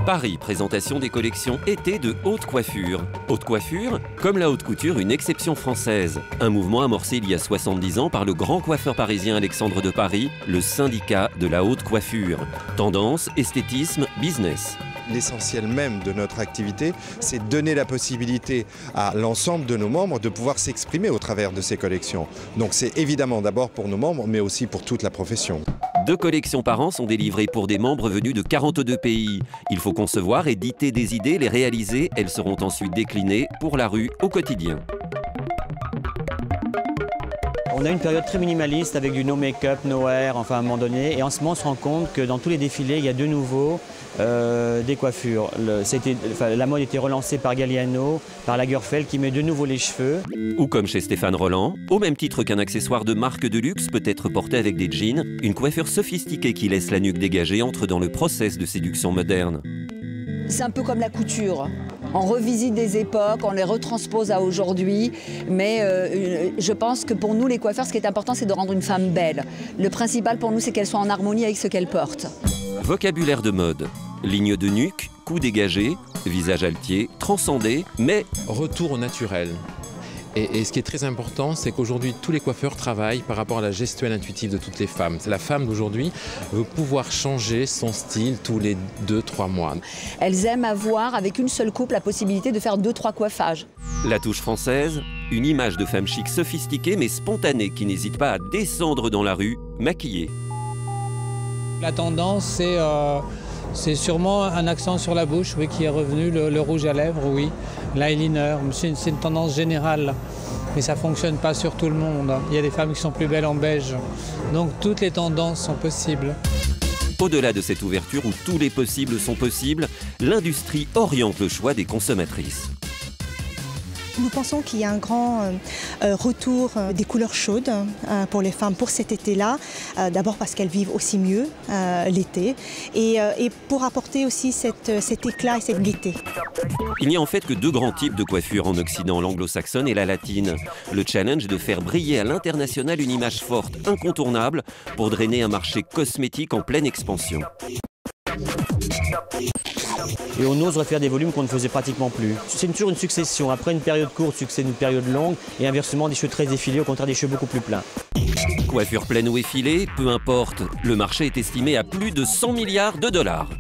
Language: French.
Paris, présentation des collections été de haute coiffure. Haute coiffure, comme la haute couture, une exception française. Un mouvement amorcé il y a 70 ans par le grand coiffeur parisien Alexandre de Paris, le syndicat de la haute coiffure. Tendance, esthétisme, business. L'essentiel même de notre activité, c'est donner la possibilité à l'ensemble de nos membres de pouvoir s'exprimer au travers de ces collections. Donc c'est évidemment d'abord pour nos membres, mais aussi pour toute la profession. 2 collections par an sont délivrées pour des membres venus de 42 pays. Il faut concevoir, éditer des idées, les réaliser. Elles seront ensuite déclinées pour la rue au quotidien. On a une période très minimaliste avec du no make-up, no hair, enfin à un moment donné. Et en ce moment, on se rend compte que dans tous les défilés, il y a de nouveau des coiffures. La mode était relancée par Galliano, par Lagerfeld qui met de nouveau les cheveux. Ou comme chez Stéphane Roland, au même titre qu'un accessoire de marque de luxe peut être porté avec des jeans, une coiffure sophistiquée qui laisse la nuque dégagée entre dans le process de séduction moderne. C'est un peu comme la couture. On revisite des époques, on les retranspose à aujourd'hui, mais je pense que pour nous, les coiffeurs, ce qui est important, c'est de rendre une femme belle. Le principal pour nous, c'est qu'elle soit en harmonie avec ce qu'elle porte. Vocabulaire de mode. Ligne de nuque, cou dégagé, visage altier, transcendé, mais retour au naturel. Et ce qui est très important, c'est qu'aujourd'hui, tous les coiffeurs travaillent par rapport à la gestuelle intuitive de toutes les femmes. La femme d'aujourd'hui veut pouvoir changer son style tous les 2-3 mois. Elles aiment avoir, avec une seule coupe, la possibilité de faire 2-3 coiffages. La touche française, une image de femme chic sophistiquée mais spontanée qui n'hésite pas à descendre dans la rue, maquillée. La tendance, c'est sûrement un accent sur la bouche, oui, qui est revenu, le rouge à lèvres, oui, l'eyeliner. C'est une tendance générale, mais ça ne fonctionne pas sur tout le monde. Il y a des femmes qui sont plus belles en beige, donc toutes les tendances sont possibles. Au-delà de cette ouverture où tous les possibles sont possibles, l'industrie oriente le choix des consommatrices. Nous pensons qu'il y a un grand retour des couleurs chaudes pour les femmes pour cet été-là. D'abord parce qu'elles vivent aussi mieux l'été et pour apporter aussi cet éclat et cette gaieté. Il n'y a en fait que 2 grands types de coiffure en Occident, l'anglo-saxonne et la latine. Le challenge est de faire briller à l'international une image forte, incontournable, pour drainer un marché cosmétique en pleine expansion. Et on ose refaire des volumes qu'on ne faisait pratiquement plus. C'est toujours une succession. Après une période courte, succède une période longue. Et inversement, des cheveux très effilés, au contraire des cheveux beaucoup plus pleins. Coiffure pleine ou effilée, peu importe. Le marché est estimé à plus de 100 milliards de dollars.